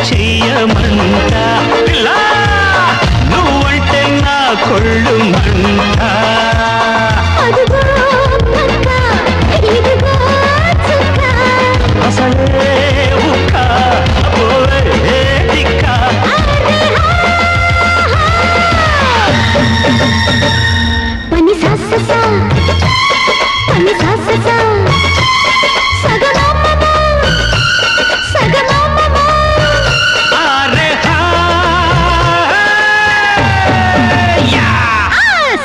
చెయ్యమంట పిల్లా నువ్వంటే నా కొళ్ళు మంట అసలే ఉక్క పోవే దిక్క పని సాససా పని సాససా సగమమ్మ సగమమ్మ అరే హా యా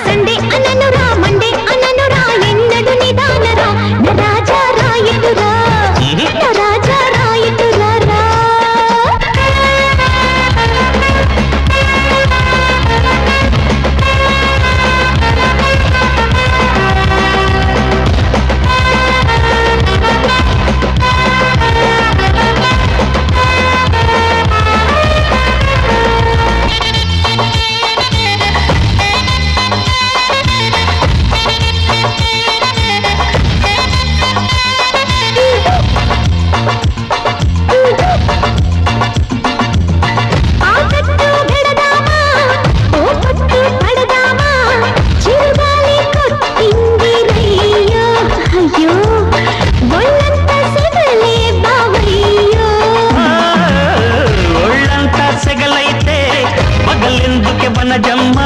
సండే అననురా మండే అననురా ఎన్నడు నిదానరా నా రాజా రాయతురా నా రాజా రాయతురా రా ఒళ్ళంతా సెగలైతే పగలెందుకే వనజమ్మ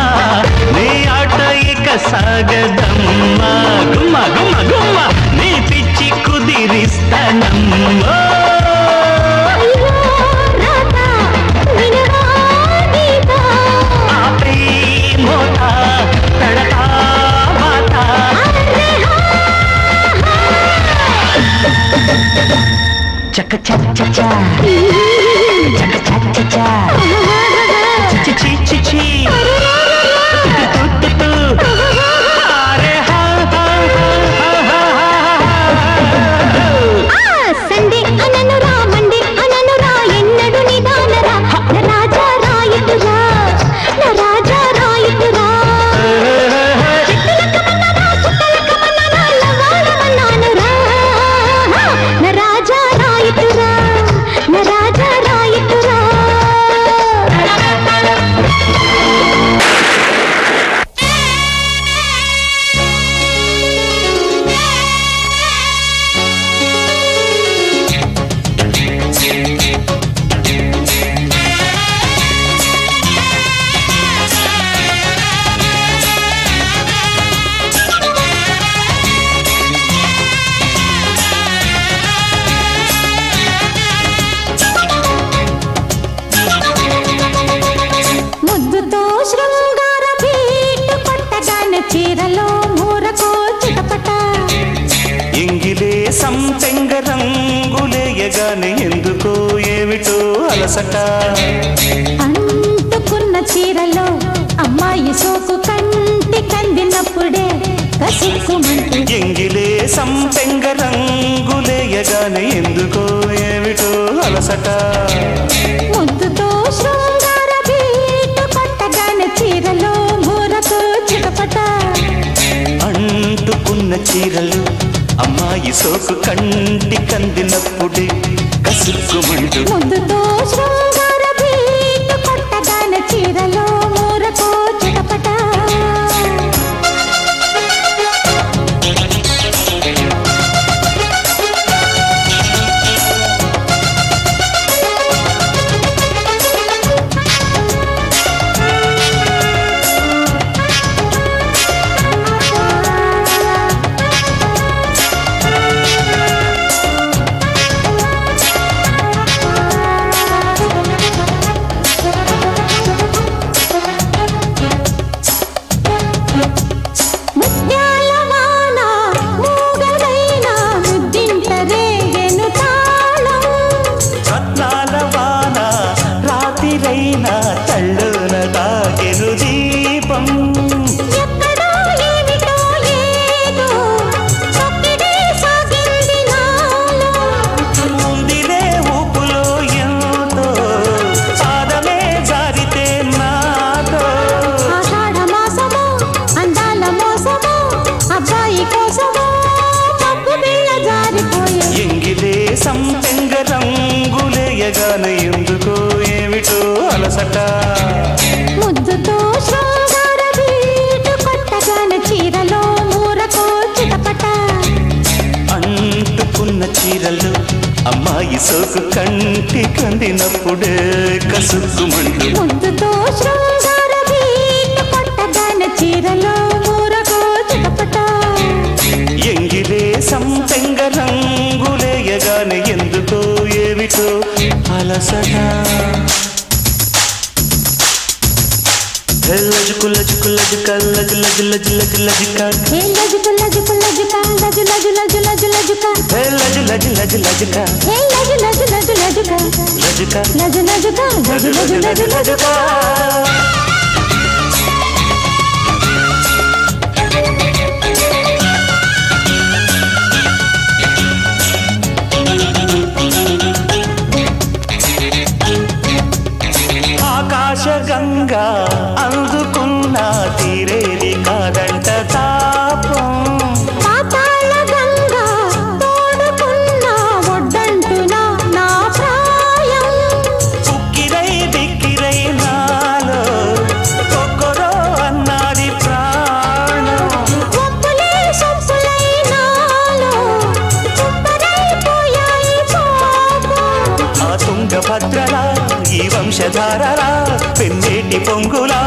నీ ఆట ఇక సాగదమ్మా గుమ్మ గుమ్మ గుమ్మ నీ పిచ్చి కుదిరిస్తానమ్మా ఆపై మోత తడతా మాట చక్క చక్క చక్క చక్క చక్క చక్క చి చి చి చి అరే హా హా సండే అననురా మండే అననురా ఎన్నడు నిదానరా నా రాజా రాయతురా నా రాజా రాయతురా చిట్టలకమన్నారా లవాడమన్నానురా నా రాజా రాయతురా నా రాజా రాయతురా ముద్దుతో శృంగార బీటు కొట్టగానే చీరలో మూరకు చిటపట ఎంగిలే సంపెంగ రంగులేయగానే ఎందుకో ఏమిటో అలసట అంటుకున్న చీరలో అమ్మాయి సోకు కంటి కందినప్పుడే కసుక్కుమంటూ ఎంగిలే సంపెంగ రంగులేయగానే ఎందుకో ఏమిటో అలసట ముద్దుతో శృంగార బీటు కొట్టగానే చీరలో మూరకు చిటపట అంటుకున్న చీరలు అమ్మాయి సోకు కంటి కందినప్పుడే కసుక్కుమంటూ ముద్దుతో శృంగార బీటు కొట్టగానే చీరలో మూరకు చిటపట ఏమిటో అలసట ముద్దుతో శృంగార బీటు కొట్టగానే చీరలో మూరకో చిటపట అంటుకున్న చీరలు అమ్మాయి సోకు కంటి కందినప్పుడే కసుక్కుమంటూ ముద్దుతో శృంగార బీటు కొట్టగానే చీరలో మూరకో చిటపట ఎంగిలే సంపెంగ రంగులేయగానే ఎందుకో ఏమిటో అలసట లజుకు లజుకు లజుక లజు లజు లజు లజు లజుక హే లజుకు లజుకు లజుక లజు లజు లజు లజు లజుక లజు లజు లజు లజుక హే లజు లజు లజు లజుక లజుక లజు లజుక లజు లజు లజు లజుక ఆకాశగంగా అందుకున్న తీరేది కాదంట తాపం పాతాళ గంగా తోడుకున్న ఒడ్డంటునా నా ప్రాయం ఉక్కిరై బిక్కిరై నాలో కొక్కరో అన్నది ప్రాణం ఒప్పులే సొప్పులై నాలో చుప్పరైపోయాయి పాపం ఆ తుంగభద్రలా ఈ వంశధారలా పెన్నేటి పొంగులా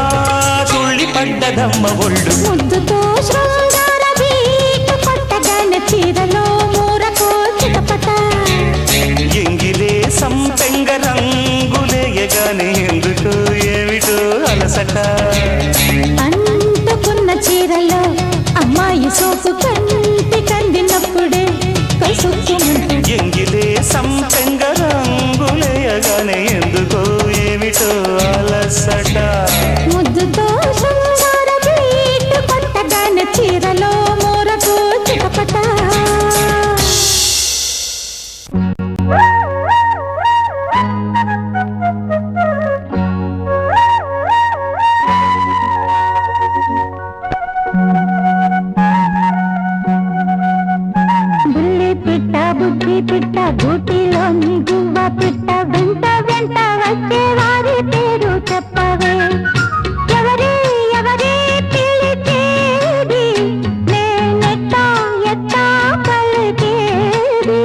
తుళ్ళి పడ్డదమ్మ ఒళ్ళు ముద్దుతో శృంగార బీటు కొట్టగానే చీరలో మూరకో చిటపట ఎంగిలే సంపెంగ రంగులేయగానే ఎందుకో ఏమిటో అలసట అంటుకున్న చీరలో అమ్మాయి సోపు కంటి కందినప్పుడే కసుక్కుమంటూ ఎంగిలే సంపెంగ రంగులేయగానే ఎందుకో ఏమిటో అలసట ముద్దుతో శృంగార బీటు కొట్టగానే చీరలో మూరకో చిటపట బుల్లి పిట్ట బుద్ధి పిట్ట గూటిలోని గువ్వ పిట్ట వెంట వెంట వచ్చే వారి పేరు చెప్పవే ఎవరే ఎవరే పిలిచేది నేనెట్టా ఎట్టా పలికేది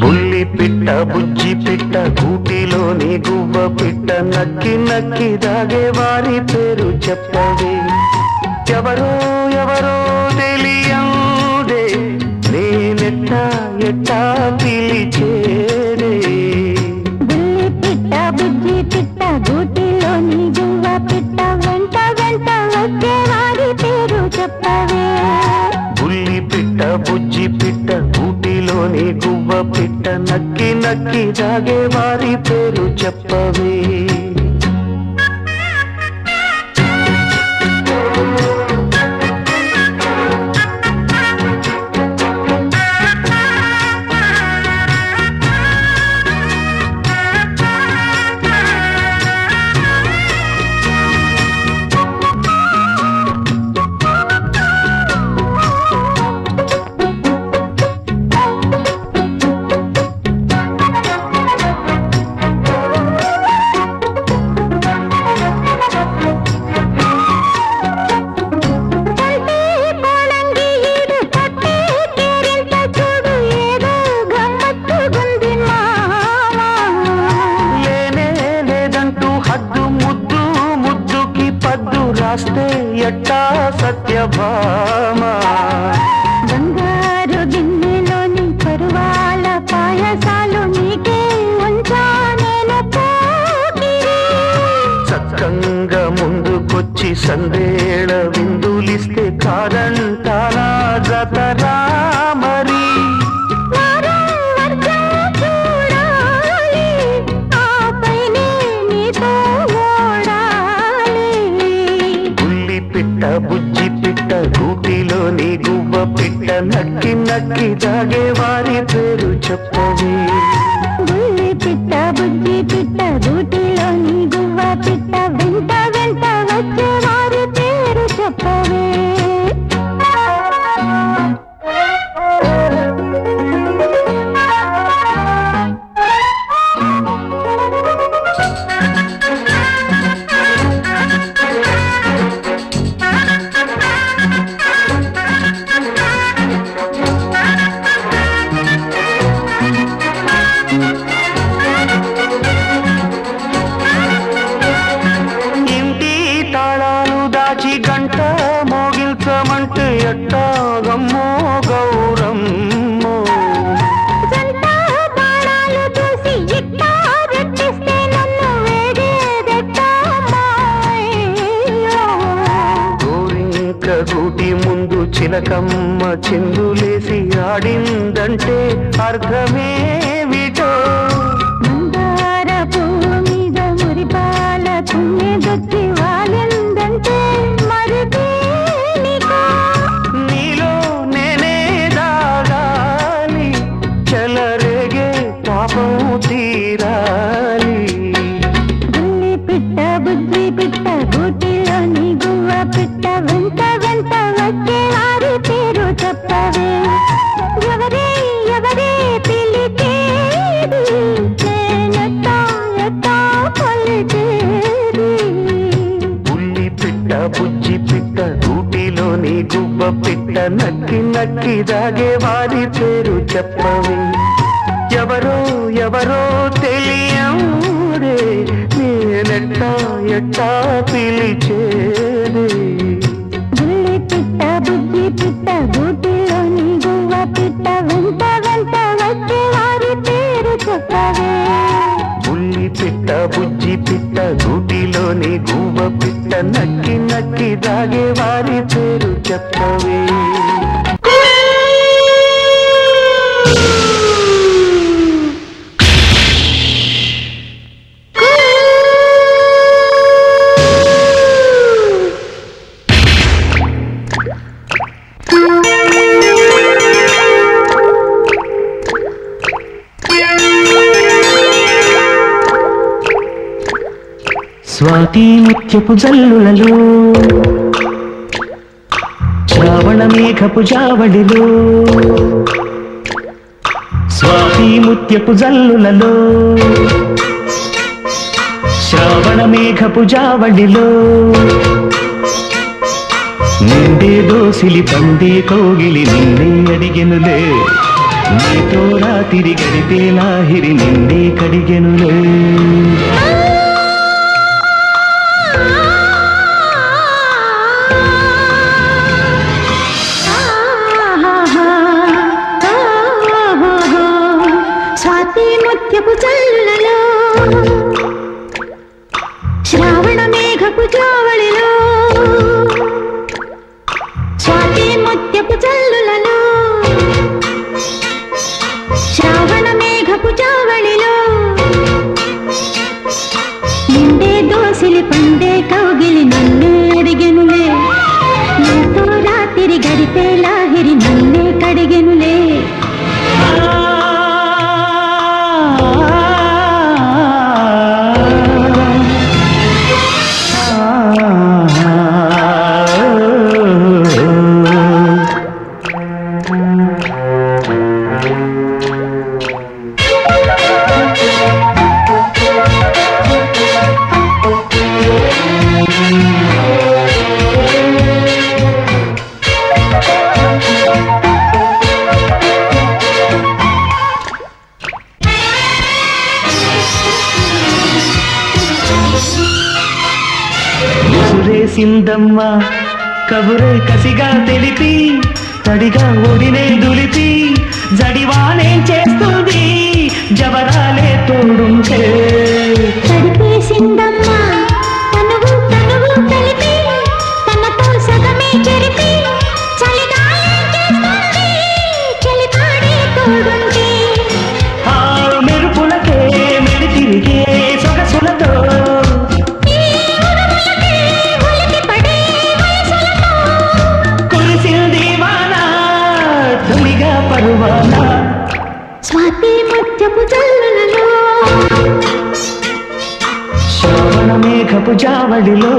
బుల్లి పిట్ట బుజ్జి పిట్ట గూటిలోని గువ్వ పిట్ట నక్కి నక్కి దాగే వారి పేరు చెప్పవే ఎవరో ఎవరో తెలియదే నేనెట్టా ఎట్టా పిలిచేదే బుల్లి పిట్ట బుజ్జి పిట్ట గూటిలోని గువ్వ పిట్ట వెంట వెంట వచ్చే వారి పేరు చెప్పవే బుల్లి పిట్ట బుజ్జి పిట్ట గూటిలోని గువ్వ పిట్ట నక్కి నక్కి దాగే వారి పేరు చెప్పవే రాస్తే ఎట్టా సత్యభామ బంగారు గిన్నెలోని పరువాల పాయసాలు నీకే ఉంచా నేను పోకిరి చక్కంగా ముందుకొచ్చి సందేళ విందులిస్తే కాదంటానా జతరా మరి వారం వర్గం చూడాలి ఆపైనే నీతో ఓడాలి బుల్లి పిట్ట బుజ్జి పిట్ట గూటిలోని గువ్వ పిట్ట నక్కి నక్కి దాగే వారి పేరు చెప్పవే బుల్లి పిట్ట బుజ్జి పిట్ట గూటిలోని గువ్వ పిట్ట వెంట వెంట వచ్చే వారి పేరు చెప్పవే చిలకమ్మ చిందులేసి ఆడిందంటే అర్థమేమిటో మందార పువ్వు మీద మురిపాల తుమ్మెదొచ్చి వాలిందంటే మరి దేనికో నీలో నేనే దాగాలి చెలరేగే పాపం తీరాలి బుల్లి పిట్ట బుద్ధి పిట్ట గూటిలోని గువ్వ పిట్ట వెంట వెంట వచ్చే వారి పేరు చెప్పవే ఎవరే ఎవరే పిలిచేది నేనెట్టా ఎట్టా పలికేది ఉల్లి పిట్ట బుజ్జి పిట్ట గూటిలోని గువ్వ పిట్ట నక్కి నక్కి దాగే వారి పేరు చెప్పవే ఎవరో ఎవరో తెలియడే నేనెట్టా ఎట్టా పిలిచేది బుల్లి పిట్ట బుజ్జి పిట్ట గూటిలోని గువ్వ పిట్ట వెంట వెంట వచ్చే వారి పేరు చెప్పవే ఉల్లి పిట్ట బుజ్జి పిట్ట గూటిలోని గువ్వ పిట్ట నక్కి నక్కి దాగే వారి పేరు చెప్పవే స్వాతి ముత్యపు జల్లులలో శ్రావణ మేఘపు జావళిలో స్వాతి ముత్యపు జల్లులలో శ్రావణ మేఘపు జావళిలో నిండే దోసిలి పండే కోగిలి నిన్నే అడిగెనులే నీతో రాతిరి గడిపే లాహిరి నిన్నే కడిగెనులే స్వాతి ముత్యపు జల్లులలో శ్రావణ మేఘపు జావళిలో స్వాతి ముత్యపు జల్లులలో శ్రావణ మేఘపు జావళిలో నిండే దోసిలి పండే కౌగిలి నన్నే అడిగెనులే నీతో రాత్రి గడిపే లాహిరి నన్నే కడిగెనులే సిందమ్మ కబురే కసిగా తెలిపి తడిగా ఒడినే దులిపి జడివానే చేస్తుంది జవరాలే తోడుంటే తడిపేసిందమ్మ తనువు తనువు కలిపి తనతో సగమే చెరిపి చలిగాలే చేస్తుంది చలిపాడే తోడుంటే ఆ మెరుపులకే మెడి తిరిగే సొగసులతో స్వాతి ముత్యపు జల్లులలో శ్రావణ మేఘపు జావళిలో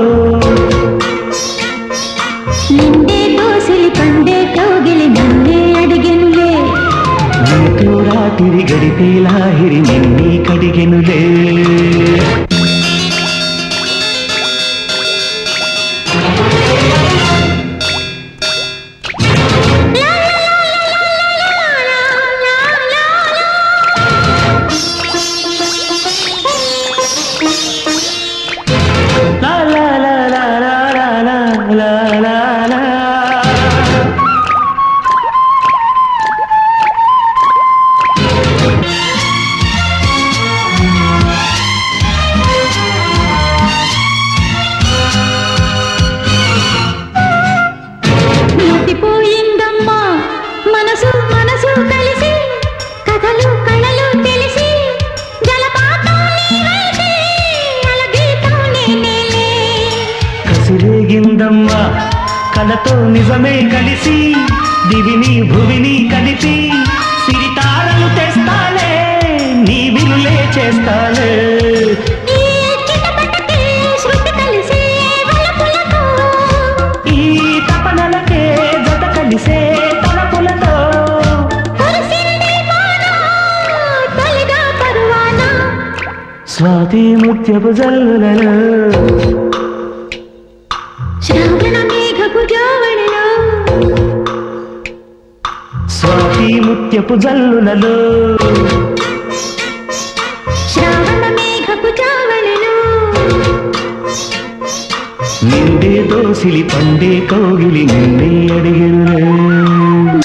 నిండే దోసిలి పండే కౌగిలి నన్నే అడిగెనులే నీతో రాత్రి గడిపే లాహిరి నిన్నే కడిగెనులే కలతో నిజమే కలిసి దివిని భువిని కలిపి సిరితారలు తెస్తాలే నీ వినులే చేస్తాలే ఈ చిటపటకే శృతి కలిసే వలపులతో ఈ తపనలకే జత కలిసే తలపులతో కురిసింది వాన తొలిగా పరువాన స్వాతి ముత్యపు జల్లులలో శ్రావణ మేఘపు జావళిలో స్వాతి ముత్యపు జల్లులలో శ్రావణ మేఘపు జావళిలో నిండే దోసిలి పండే కౌగిలి నిన్నే అడిగిరులే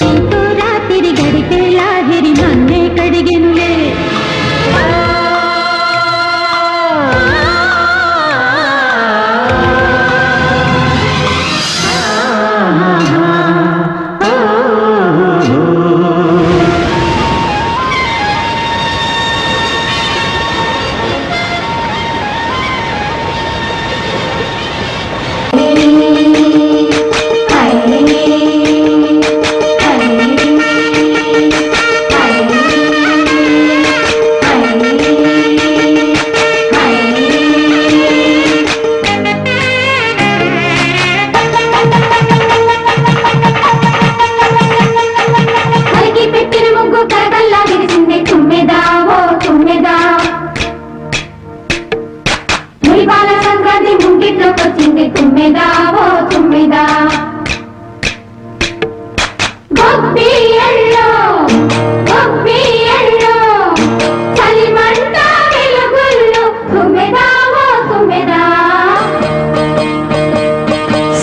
నీతో రాత్రి గడిపే లాహిరి నన్నే కడిగెనులే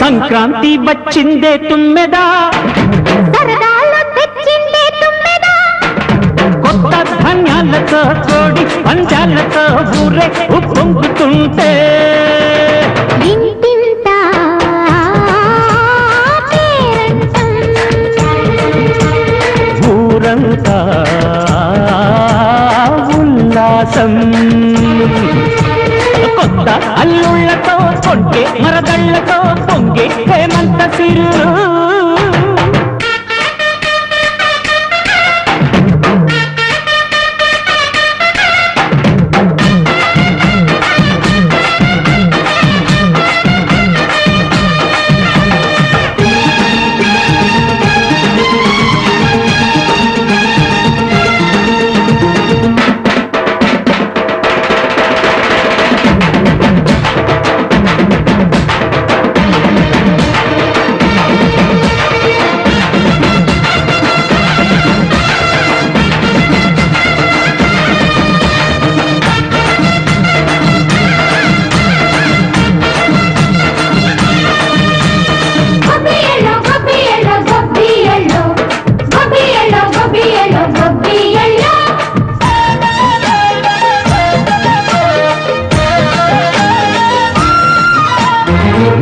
సంక్రాంతి వచ్చిందే తుమ్మెదా సరదాలు తెచ్చిందే తుమ్మెదా కొత్త ధాన్యాలతో కోడి పంచాలతో ఊరే ఉప్పొంగుతుంటే ఇంటింత పేరంటం ఊరంతా ఉల్లాసం కొత్త అల్లుళ్ళతో కొంటే మరదళ్ళతో పొంగే హేమంత సిరు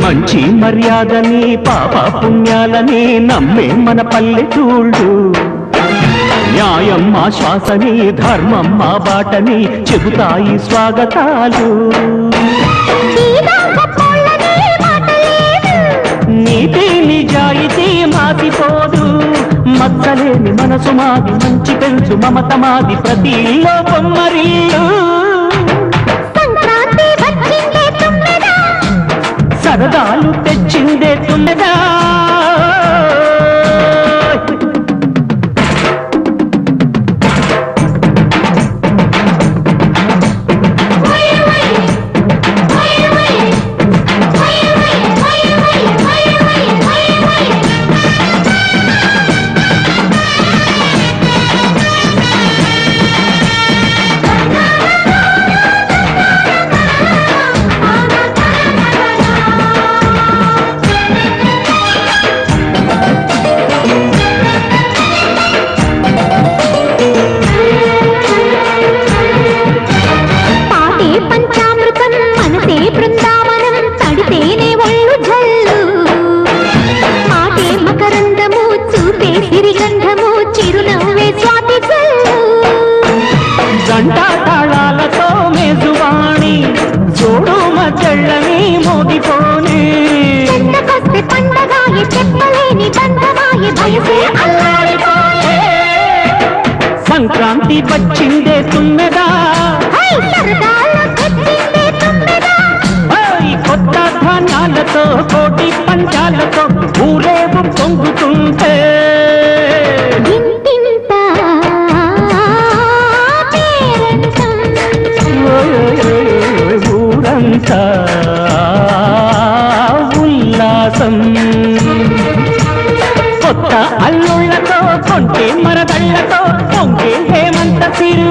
మంచి మర్యాదని పాప పుణ్యాలని నమ్మే మన పల్లెటూళ్ళు న్యాయం మా శ్వాసని ధర్మం మా బాటని చెబుతాయి స్వాగతాలు నీతి నిజాయితీ మాసిపోదు మచ్చలేని మనసు మాది మంచి పెంచు మమత మాది ప్రతి ఇల్లో బొమ్మరిల్లు సరదాలు తెచ్చిందే తుమ్మెదా లేని బంధమాయే వయసే అల్లాడిపోయే. సంక్రాంతి వచ్చిందే తుమ్మెదా, సరదాలకొచ్చిందే తుమ్మెదా, కొత్త ధాన్యాలతో కోటి పంచాలతో ఊరేగు పొంగుతుంటే ఇంతింత పేరంటం. ఊరంతా ఉల్లాసం. కొత్త అల్లుళ్ళతో కొంటే మరదళ్ళతో పొంగే హేమంత సిరు.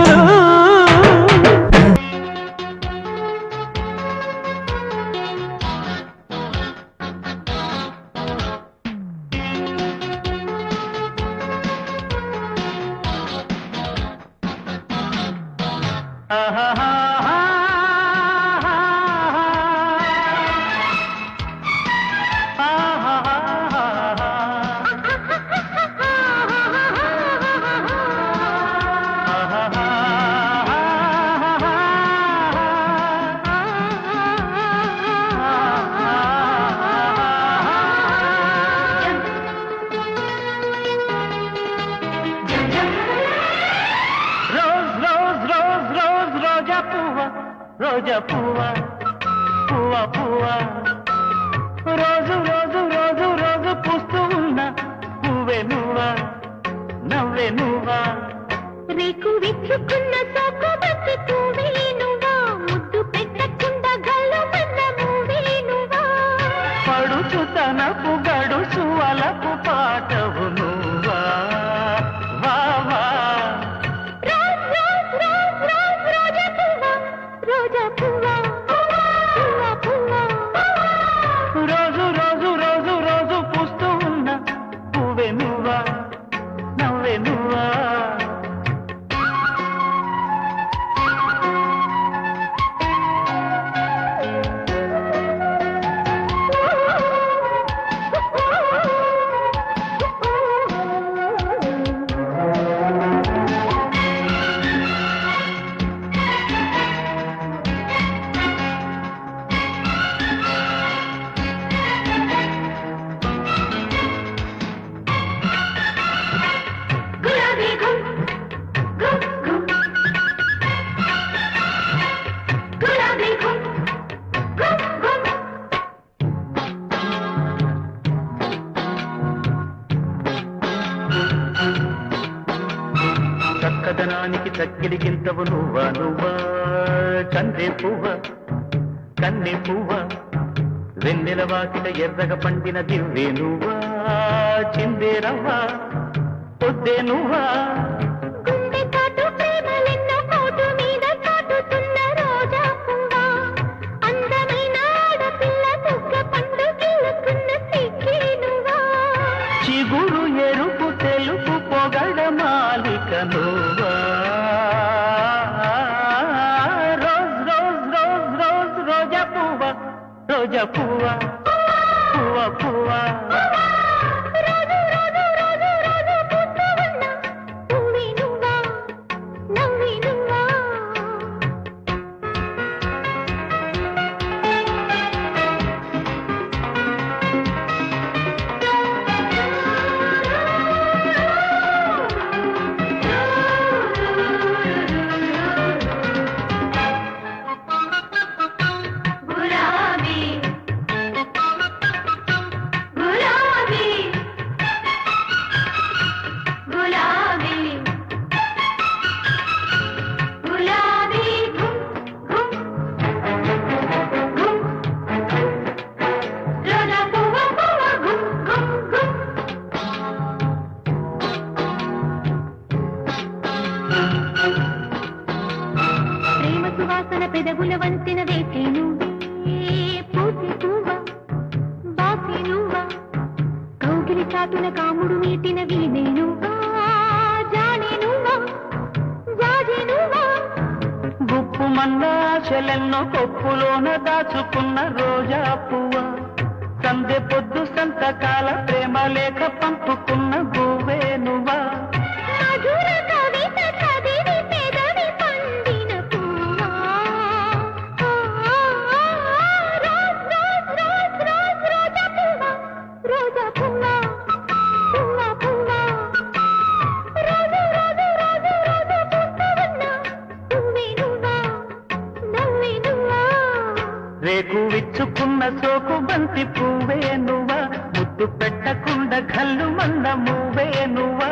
రోజా పువ్వా పువ్వా పువ్వా, రోజు రోజు రోజు రోజు పూస్తూ ఉన్నా పువ్వే నువ్వా నవ్వే నువ్వా. రేకు విచ్చుకున్న సోకు బతి పువ్వే నువ్వా, ముద్దు పెట్టకుండా గల్లు మన్న మూవే నువ్వా. పడుచు తనపు గడుచు అలపు పాటవు నువ్వా వా వా. రోజ్ రోజ్ రోజ్ రోజ్ రోజా పువ్వా, రోజా పువ్వా పువ్వా పువ్వా, రోజు రోజు రోజు రోజు పూస్తూ ఉన్నా పువ్వే నువ్వా నవ్వే నువ్వా. గులాబీ గుమ్ గుమ్ గుమ్, గులాబీ గుమ్ గుమ్ గుమ్. చక్కదనానికి చక్కిడిగింతవు నువ్వా నువ్వా, కందే పువ్వ కన్నె పువ్వ, వెన్నెల వాకిట ఎర్రగ పండిన దివ్వే నువ్వా, చిందే రవ్వ పొద్దే నువ్వా. గుండె చాటు ప్రేమలెన్నో కోటు మీద చాటుతున్న రోజా పువ్వా, అందమైన ఆడపిల్ల బుగ్గ పండు గిల్లుకున్న సిగ్గే నువ్వా. చిగురు ఎరుపు తెలుపు పొగడ మాలిక నువ్వా. రోజ్ రోజ్ రోజ్ రోజ్ రోజా పువ్వ రోజా పువ్వ పువ్వ పువ్వ. రోజు రోజు రోజు రోజు పూస్తూ ఉన్న పువ్వే నువ్వా నవ్వే నువ్వా. గులాబీ గులాబీ గులాబీ గులాబీ గుమ్ గుమ్ గుమ్, రోజా పువ్వ పువ్వ గుమ్ గుమ్ గుమ్. ప్రేమ సువాసన పెదవుల వంతెన వేసే నువ్వే పూసే పువ్వా బాసే నువ్వా, కౌగిలి చాటున కాముడు మీటిన వీణే నువ్వా, జానే నువ్వా జాజే నువ్వా. గుప్పు మన్నాశలెన్నో కొప్పులోన దాచుకున్న రోజా పువ్వ, సందె పొద్దు సంతకాల ప్రేమ లేఖ పంపుకున్న గువ్వే నువ్వా. మధుర కవిత చదివి పెదవి పండిన పువ్వా. రోజ్ రోజ్ రోజ్ రోజ్ రోజా పువ్వా, రోజా పువ్వా రేకు విచ్చుకున్న సోకు బంతి పువ్వే నువ్వా, ముద్దు పెట్టకుండా కళ్ళు మంద మూవే నువ్వా.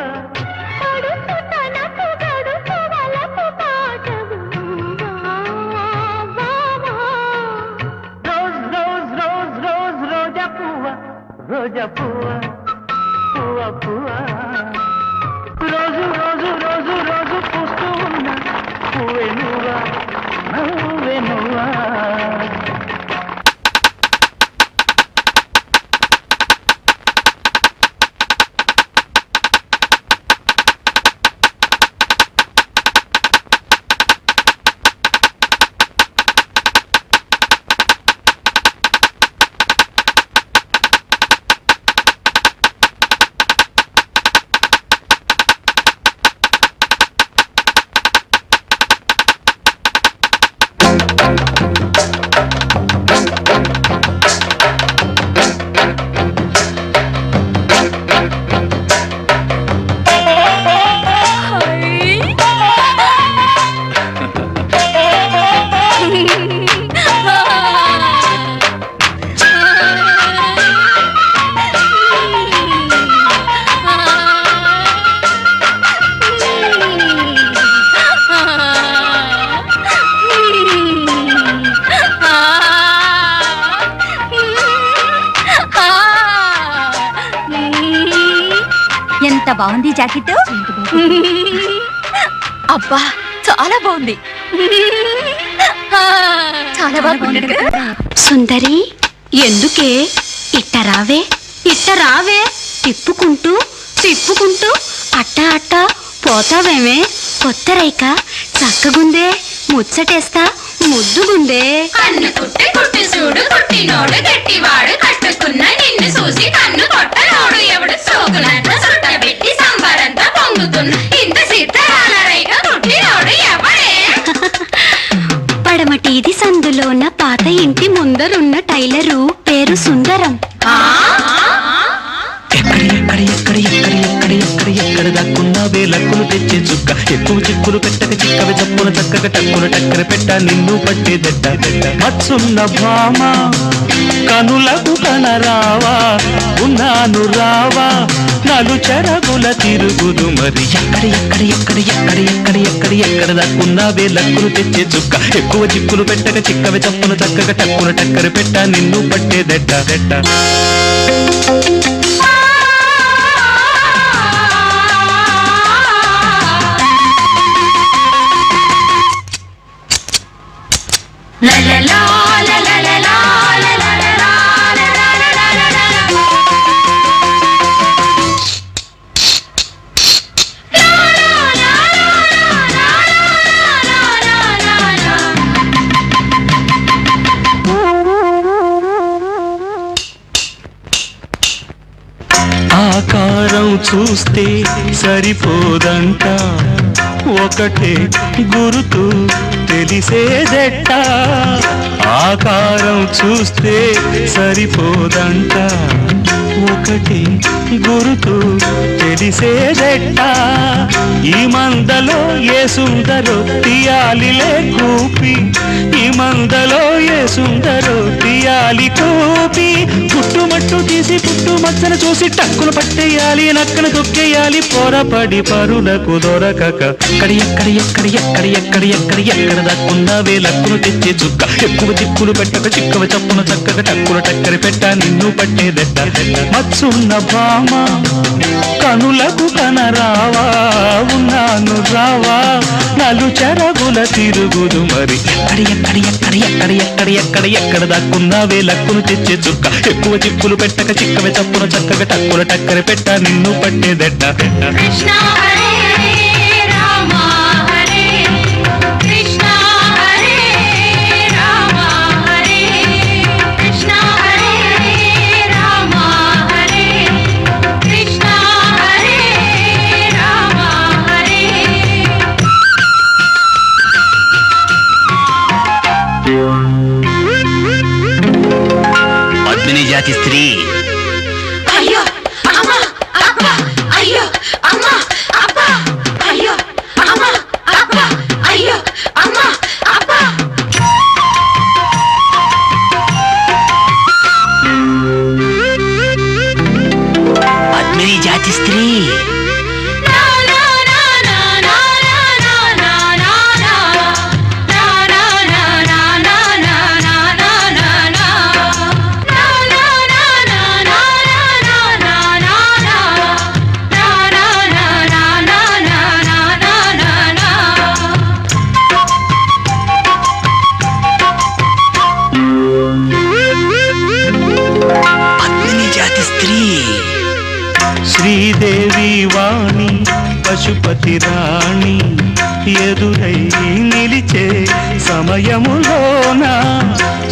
రోజా పువ్వా పువ్వా పువ్వా, రోజు రోజు రోజు రోజు పూస్తూ ఉన్నా పువ్వే నువ్వా నువ్వే నువ్వా. ఎంత బాగుంది జాకెట్. అబ్బా చాలా బాగుంది. చాలా బాగుంది. సుందరి ఎందుకే ఇట్ట రావే ఇట్ట రావే, తిప్పుకుంటూ తిప్పుకుంటూ అట్ట అట్ట పోతావేమే. కొత్త రైక చక్కగుందే, ముచ్చటేస్తా ముద్దుగుందే. కన్ను కుట్టి కుట్టి చూడు, కుట్టినోడు గట్టివాడు, కట్టుకున్న నిన్ను చూసి కన్ను కొట్టనోడు ఎవడు, సోకులంతా సుట్ట పెట్టి సంబరంతా పొంగుతున్న ఇంత సిద్ధరాల రైక కుట్టినోడు ఎవడే. పడమటిది సందులోన పాత ఇంటి ముందరున్న టైలరు పేరు సుందరం. ఎక్కడ దాక్కున్నావే లక్కులు తెచ్చే చుక్క, ఎక్కువ చిక్కులు పెట్టక చిక్కవి చప్పున చక్కగా టక్కున టక్కర పెట్ట నిన్ను పట్టేదెట్ట. మచ్చున్న భామ కనులకు కనరావా, ఉన్నాను రావా నలు చెరగుల తిరుగుదు మరి. ఎక్కడ దాక్కున్నావే లక్కులు తెచ్చే చుక్క, ఎక్కువ చిక్కులు పెట్టక చిక్కవి చప్పున చక్కగా టక్కున టక్కర పెట్ట నిన్ను పట్టేదెట్ట. ఆకారం చూస్తే సరిపోదంట, ఒకటే గురుతు తెలిసేదెట్ట. ఆకారం చూస్తే సరిపోదంట, ఒకటే గురుతు తెలిసేదెట్ట. ఈ మందలో ఏ సుందరో తీయాలిలే కూపి, ఈ మందలో ఏ సుందరో తీయాలి కూపి. పుట్టుమట్టు తీసి పుట్టు మచ్చన చూసి టక్కులు పట్టేయాలి, నక్కన తొక్కేయాలి పొరపడి పరులకు దొరకక. ఎక్కడ దక్కున్నావే లక్కును తెచ్చే చుక్క, ఎక్కువ చిక్కులు పెట్టక చిక్కవ చప్పున చక్కగా టక్కున టక్కర పెట్ట నిన్ను పట్టేదెట్ట. మచ్చున్న భామ కనులకు కనరావా, ఉన్నాను రావా నలు చెరగుల తిరుగుదు మరి. ఎక్కడ దాక్కున్నావే లక్కును తెచ్చే చుక్క, ఎక్కువ చిక్కులు పెట్టక చిక్కవ చప్పున చక్కగా టక్కున టక్కర పెట్ట నిన్ను పట్టేదెట్ట. కృష్ణ హరే రామ హరే కృష్ణ హరే రామ హరే కృష్ణ హరే రామ హరే కృష్ణ హరే రామ హరే. పద్మిని జాతి స్త్రీ. అయ్యో అమ్మ అబ్బ, అయ్యో అమ్మ అబ్బ, అయ్యో అమ్మ అబ్బ, అయ్యో అమ్మ అబ్బ. పశుపతి రాణి ఎదురై నిలిచే సమయములోన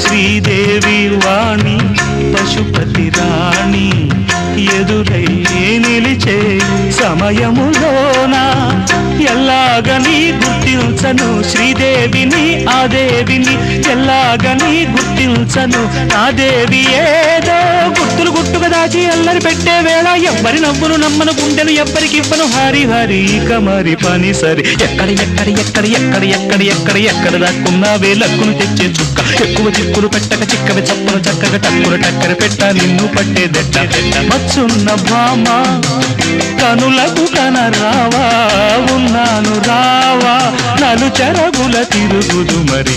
శ్రీదేవి వాణి పశుపతి రాణి ఎదురై నిలిచే సమయములోన ఎల్లాగని గుర్తించను శ్రీదేవిని ఆ దేవిని ఎల్లాగని గుర్తించను ఆ దేవి ఏదో గుర్తులు గుట్టుగా దాచి అల్లరి పెట్టే వేళ ఎవ్వరి నవ్వును నమ్మను గుండెను ఎవ్వరికి ఇవ్వను హరి హరి ఇక మరి పని సరి ఎక్కడ ఎక్కడ ఎక్కడ ఎక్కడ ఎక్కడ ఎక్కడ ఎక్కడ దాక్కున్నావే లక్కును తెచ్చే చుక్క ఎక్కువ చిక్కులు పెట్టక చిక్కవి చప్పును చక్కగా టక్కులు టక్కర పెట్ట నిన్ను పట్టేదెట్ట మచ్చున్న భామ కనులకు కనరావా ఉన్నాను రావా నలు చెరగుల తిరుగుదు మరి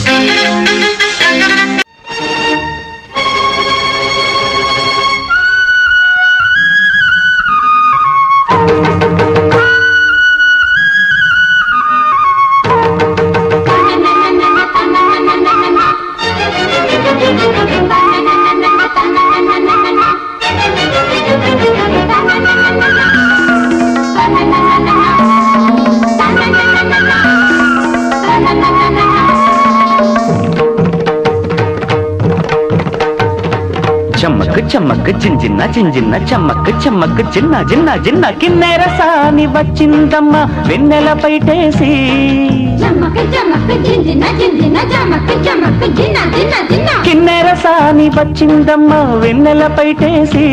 చమ్మక్ చమ్మక్ జింజిన్న జింజిన్న చమ్మక్ చమ్మక్ జిన్న జిన్న జిన్న కిన్నెర సాని వచ్చిందమ్మ వెన్నెల పైటేసి కిన్నెర సాని వచ్చిందమ్మ వెన్నెల పైటేసి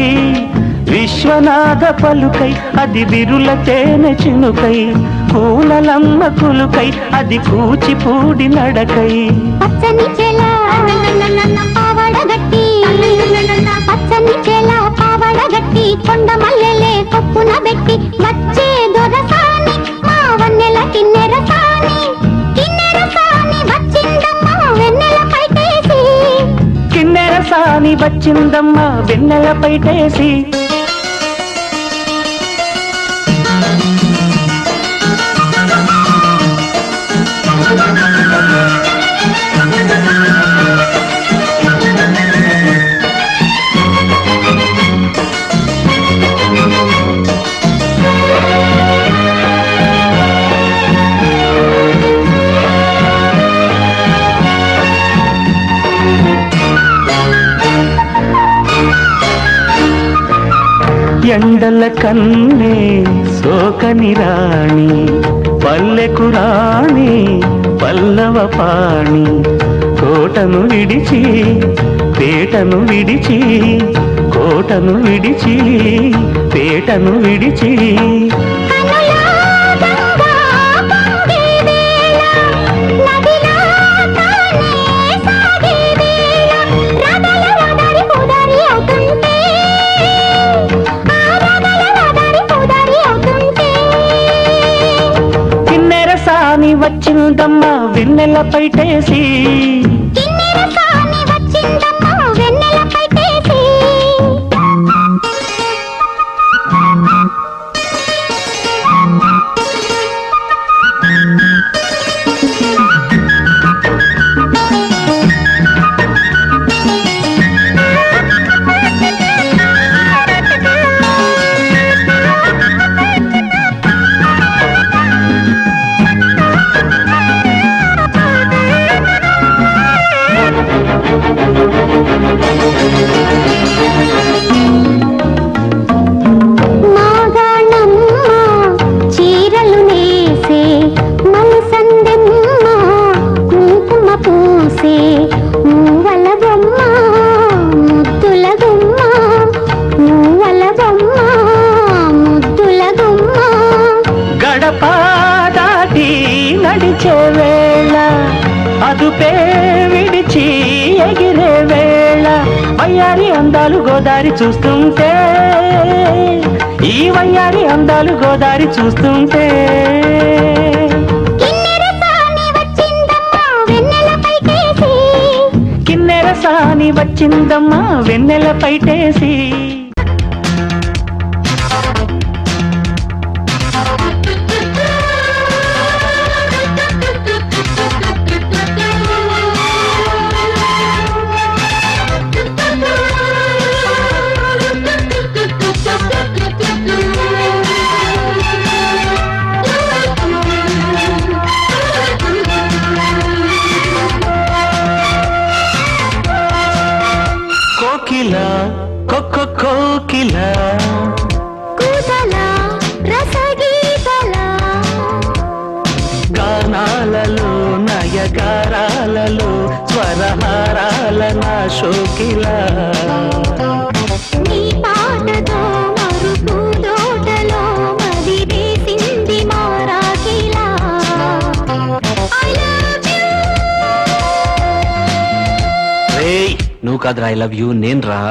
విశ్వనాథ పలుకై అది విరుల తేనె చినుకై కూలలమ్మ కులుకై అది కూచిపూడి నడకై పచ్చని చెల పావడగట్టి పచ్చని చెల పావడగట్టి కొండ మల్లెలే కొప్పున పెట్టి వచ్చే దొరసాని మా వన్నెల కిన్నెర సాని వచ్చిందమ్మ వెన్నెల పైటేసి కిన్నెర సాని వచ్చిందమ్మ వెన్నెల పైటేసి ఎండల కన్నే సోకని రాణి పల్లెకు రాణి పల్లవ పాణి కోటను విడిచి పేటను విడిచి కోటను విడిచి పేటను విడిచి వచ్చిందమ్మ వెన్నెల పైటేసి వెన్నెల పైటేసి నడిచే వేళ అదుపే విడిచి ఎగిరే వేళ వయ్యారి అందాలు గోదారి చూస్తుంటే ఈ వయ్యారి అందాలు గోదారి చూస్తుంటే కిన్నెర సాని వచ్చిందమ్మా వెన్నెల పైటేసి గానాలలో నయగారాలలో స్వరహారాల నా శోకిలా నీ పాటతో మరుపు దోటలో మది వేసింది మారాకిలా I love you. రేయ్ నువ్వు కాదురా ఐ లవ్ యూ నేను రా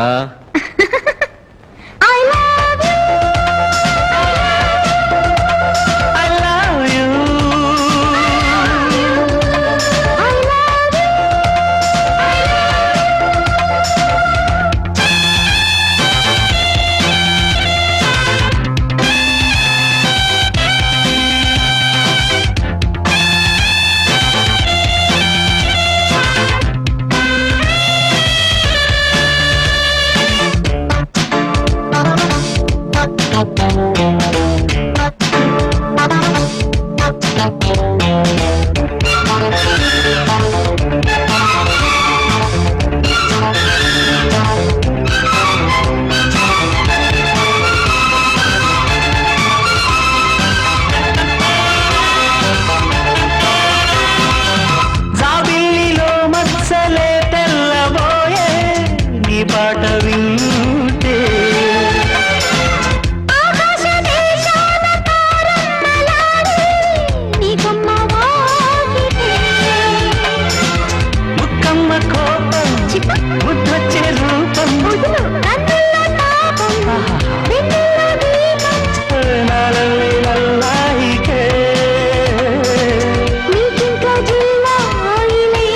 I love you. I love you I love you. జాబిల్లిలో మత్సలే తెల్లబోయే నీ పాట వింటే ఆకాశ దేశాల తారమ్మలాడి నీ కొమ్మ వాకితే ముక్కమ్మ కోపం ముద్దొచ్చే రూపం వదులు కన్నుల తాపం వెన్నెల దీపం నాలల్లి నల్లాయికే నీకింకా జిల్లాయిలే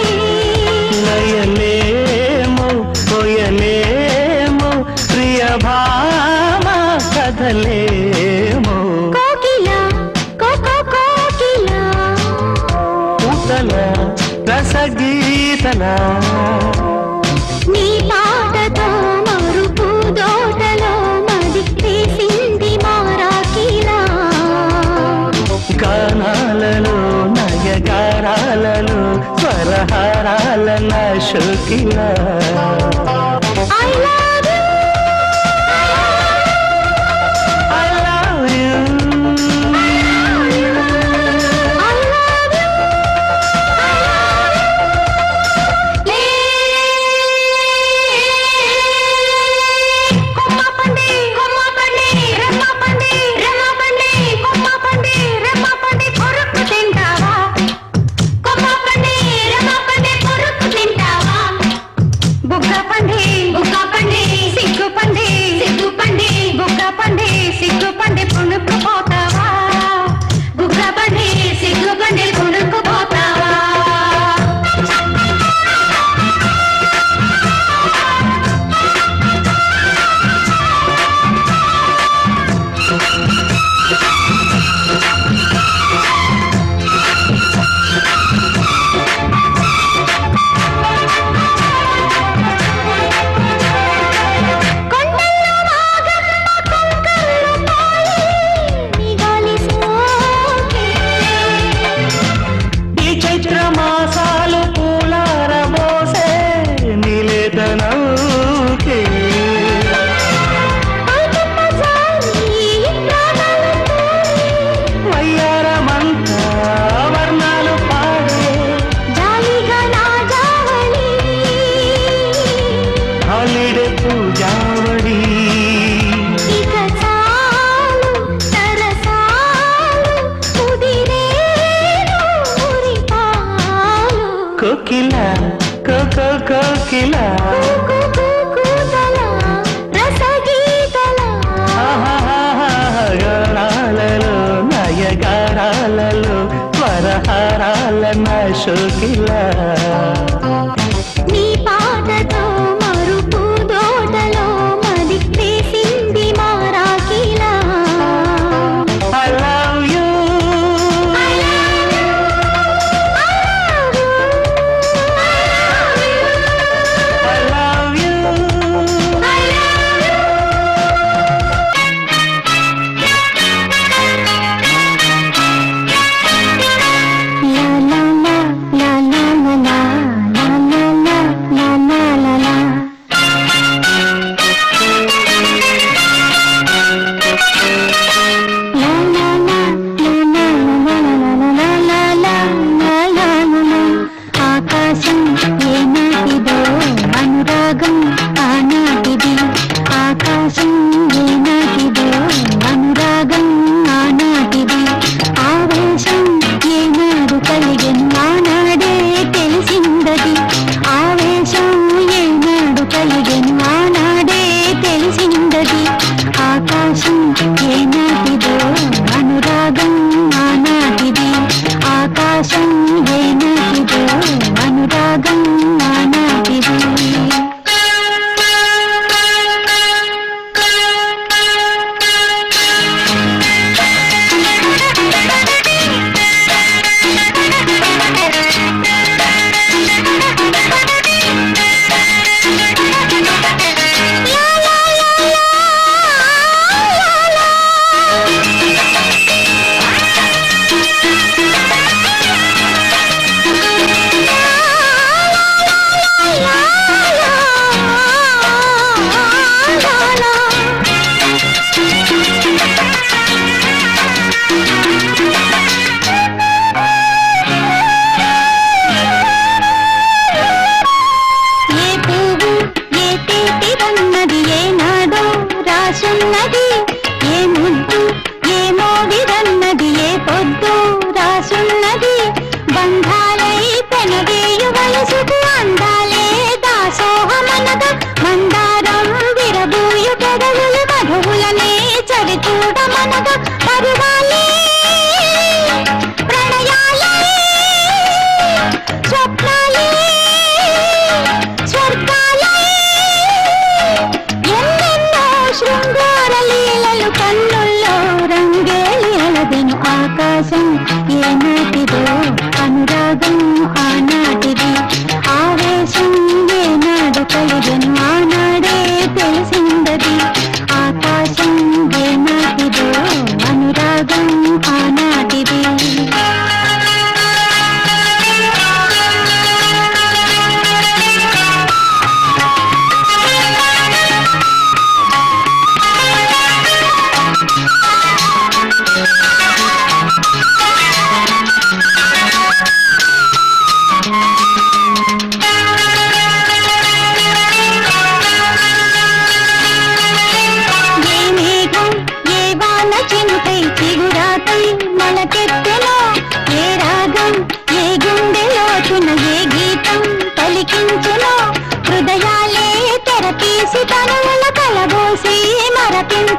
లయలేమో పోయలేమో ప్రియ భామ కథలేమో కోకిల కోకిల పూతల రసగీతల నీ పాటతో మరుపు దోటలో మది వేసింది మారాకిలా గానాలలో నయగారాలలో స్వరహారాల నా శోకిలా I love you. I love you. I love you. కొమ్మ పండి రెమ్మ పండి కొరుకు తింటావా కొమ్మ పండి రెమ్మ పండి కొరుకు తింటావా బుగ్గ పండి సిగ్గు పండి బుగ్గ పండి సిగ్గు పండి పుణుకు పోతావా బుగ్గ పండి సిగ్గు పండి పుణుకు పోతావా కొండల్లో నాగమ్మ కొంకర్లు పాయి నీ గాలి సోకే ఈ చైత్ర మాసాలు పూలారబోసే నీలేతనౌకే పైకెత్త జాలి ప్రాణాలు తోడి వయ్యారమంతా వర్ణాలు పాడే జాలిగా నా జావళి హాలిడే పూజావడి ఇక చాలు సరసాలు కుదిరేను మురిపాలు కోకిల కోకిల కూతల రసగీతల గానాలలో నయగారాలలో స్వరహారాల నా శోకిలా నీ పాటతో మరుపు దోటలో మది వేసింది మారాకిలా I love you. I love you. I love you. I love you. La la la la la la la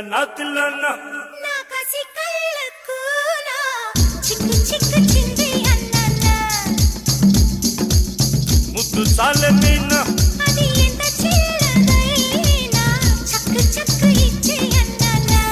Thillana నా కసి కళ్ళకు నా చిక్కు చిక్కు చింది అన్నన్నా ముద్దు చాలనీనా అది ఎంత చిన్నదైనా చక్కు చక్కు ఇచ్చే అన్నన్నా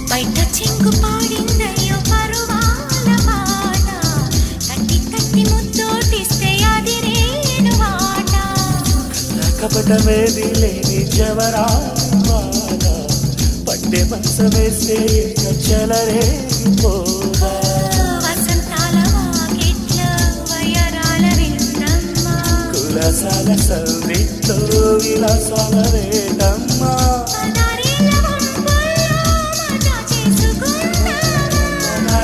బయట చెంగు పాడిందయ్యో పరువాల మాట తట్టి తట్టి ముద్దోటిస్తే అది రేణు వాట కపటమేది లేని జవరాల పట్టె మనసు వేస్తే చెలరేగిపోదా వసంతాల వాకిట్ల వయరాల విన్నమ్మ కులసాల సందిట్లో విలాసాల వేటమ్మా పదారేళ్ళ వంపుల్లో మజా చేసుకుందామా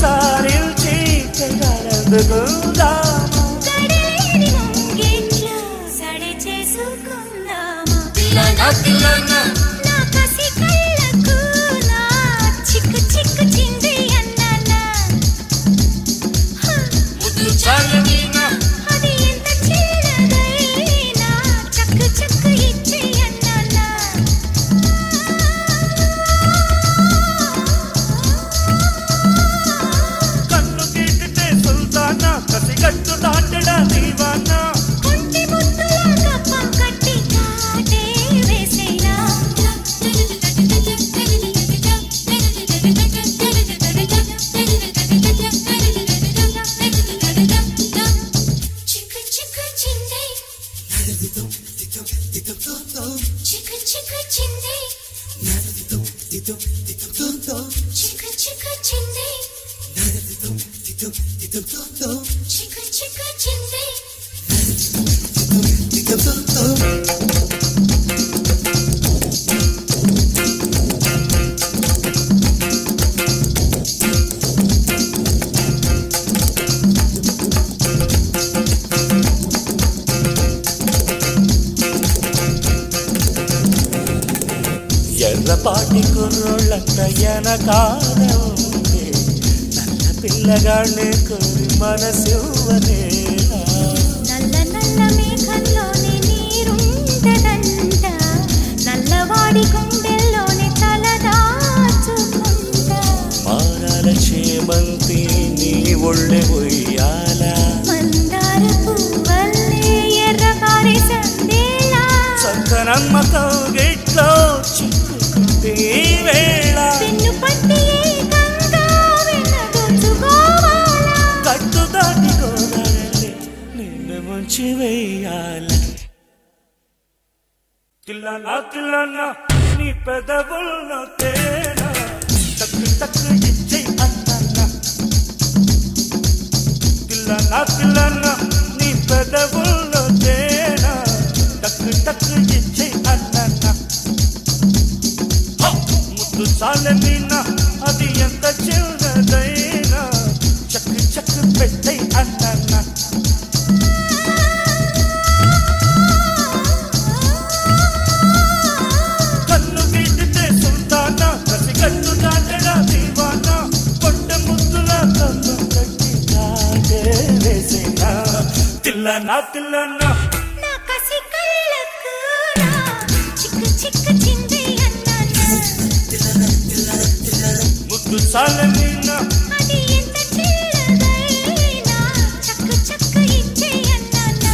సారిల్చి తెగలందుకుందామా గడిలేని ముంగిట్ల సడి చేసుకుందామా తిల్లనా నా కసి కళ్ళకు నా చిక్కు చిక్కు చింది అన్నన్నా ముద్దు చాలనీనా అది ఎంత చిన్నదైనా చక్కు చక్కు ఇచ్చే అన్నన్నా కన్ను గీటితే సుల్తానా కసిగట్టు దాటడా దీవానా కొంటి ముద్దుల కప్పం కట్టి కాటే వేసేనా చిక్కు చిక్కు చింది చిక్కు చిక్కు చింది చిక్కు చిక్కు చింది చిక్కు చిక్కు చింది ఎర్రపాటి కుర్రోళ్ళంత ఎనకాల ఉండే నల్ల పిల్లగాళ్ళే కోరి మనసివ్వనేలా నల్ల నల్ల మేఘంలోనే నీరుంటదంట నల్లవాడి గుండెల్లోనే తలదాచుకుంటా మారాల చేమంతి నీ ఒళ్ళె ఉయ్యాల మందార పువ్వల్లే ఎర్రబారి సందేలా సంతనమ్మ కౌగిట్లో చిక్కుకుంటే వేళ పెన్ను పట్టి ఏకంగా వెనదోచుకోవాలా కట్టు దాటి గోదావరి నిన్ను ముంచి వేయాల తిల్లనా నీ పెదవుల్లో తేనా టక్కు టక్కు ఇచ్చే అన్న తిల్లనా నీ పెదవుల్లో తేనా టక్కు టక్కు ఇచ్చే అన్న ముద్దు చాలనీనా అది ఎంత చిన్నదైనా చక్కు చక్కు పెట్టే అన్న కన్ను గీటితే సుల్తానా కసిగట్టు దాటడా దీవానా పొట్ట ముద్దుల కన్ను కట్టి కాటే వేసేనా తిల్లనా నా కసి కళ్ళకు నా చిక్కు చిక్కు చింది అన్నన్నా ముద్దు చాలనీనా అది ఎంత చిన్నదైనా చక్కు చక్కు ఇచ్చే అన్నన్నా